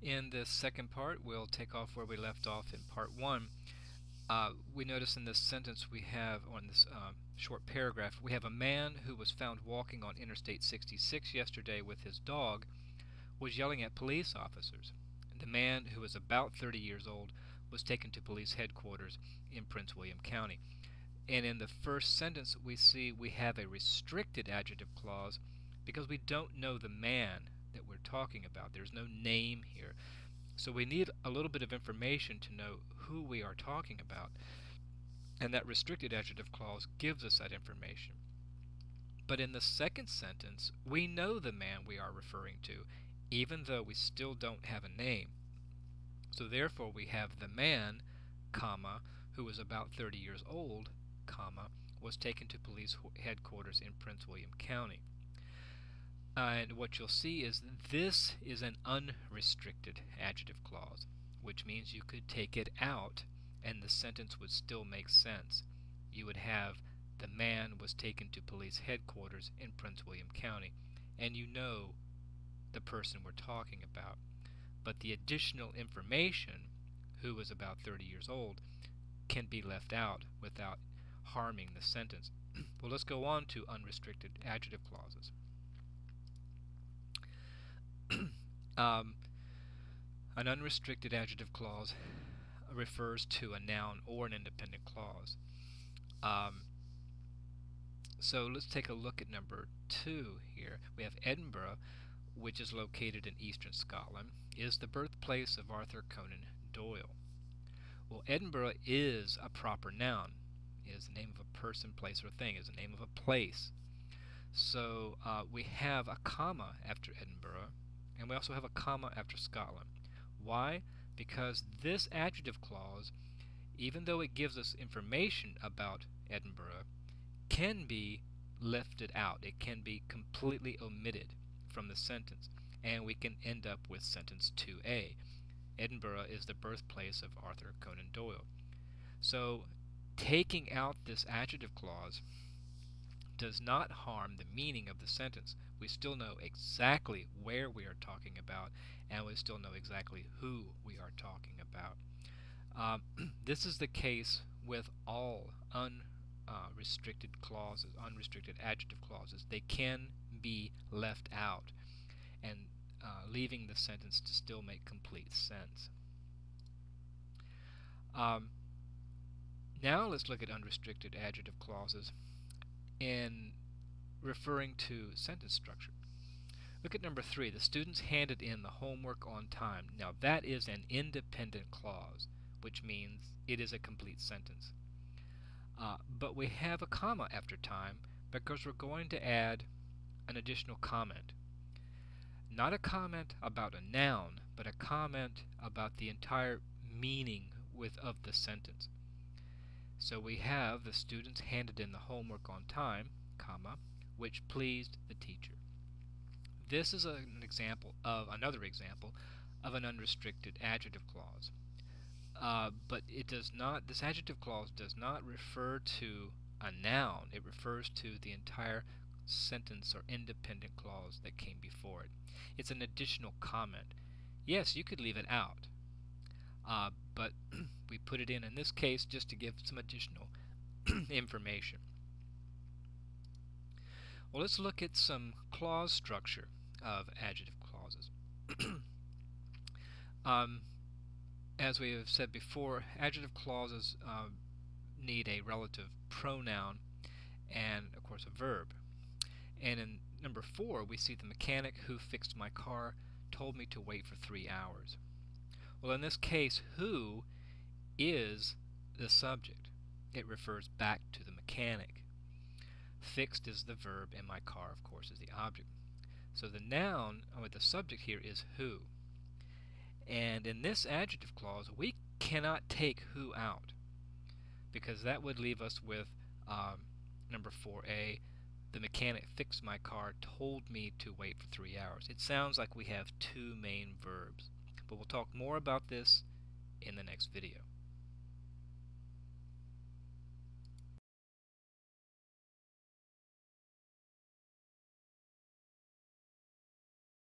In this second part, we'll take off where we left off in part 1. We notice in this sentence we have, or in this short paragraph, we have a man who was found walking on Interstate 66 yesterday with his dog was yelling at police officers. The man, who was about 30 years old, was taken to police headquarters in Prince William County. And in the first sentence we see we have a restricted adjective clause because we don't know the man that we're talking about. There's no name here. So we need a little bit of information to know who we are talking about. And that restricted adjective clause gives us that information. But in the second sentence, we know the man we are referring to, even though we still don't have a name. So therefore we have the man, comma, who was about 30 years old, comma, was taken to police headquarters in Prince William County. And what you'll see is this is an unrestricted adjective clause, which means you could take it out and the sentence would still make sense. You would have the man was taken to police headquarters in Prince William County, and you know the person we're talking about. But the additional information, who was about 30 years old, can be left out without harming the sentence. Well, let's go on to unrestricted adjective clauses. An unrestricted adjective clause refers to a noun or an independent clause. So let's take a look at number 2 here. We have Edinburgh, which is located in eastern Scotland, is the birthplace of Arthur Conan Doyle. Well, Edinburgh is a proper noun. It is the name of a person, place, or thing. It is the name of a place. So we have a comma after Edinburgh, and we also have a comma after Scotland. Why? Because this adjective clause, even though it gives us information about Edinburgh, can be lifted out. It can be completely omitted from the sentence, and we can end up with sentence 2a. Edinburgh is the birthplace of Arthur Conan Doyle. So taking out this adjective clause does not harm the meaning of the sentence. We still know exactly where we are talking about, and we still know exactly who we are talking about. This is the case with all unrestricted clauses, unrestricted adjective clauses. They can be left out, and leaving the sentence to still make complete sense. Now let's look at unrestricted adjective clauses in referring to sentence structure. Look at number 3. The students handed in the homework on time. Now that is an independent clause, which means it is a complete sentence. But we have a comma after time because we're going to add an additional comment. Not a comment about a noun, but a comment about the entire meaning of the sentence. So we have the students handed in the homework on time, comma, which pleased the teacher. This is another example of an unrestricted adjective clause. But it does not, this adjective clause does not refer to a noun. It refers to the entire sentence or independent clause that came before it. It's an additional comment. Yes, you could leave it out, but we put it in this case just to give some additional information. Well, let's look at some clause structure of adjective clauses. As we have said before, adjective clauses need a relative pronoun and, of course, a verb. And in number 4, we see the mechanic who fixed my car told me to wait for 3 hours. Well, in this case, who is the subject. It refers back to the mechanic. Fixed is the verb, and my car, of course, is the object. So the noun, or the subject here, is who. And in this adjective clause, we cannot take who out, because that would leave us with number 4a, the mechanic fixed my car told me to wait for 3 hours. It sounds like we have two main verbs, but we'll talk more about this in the next video.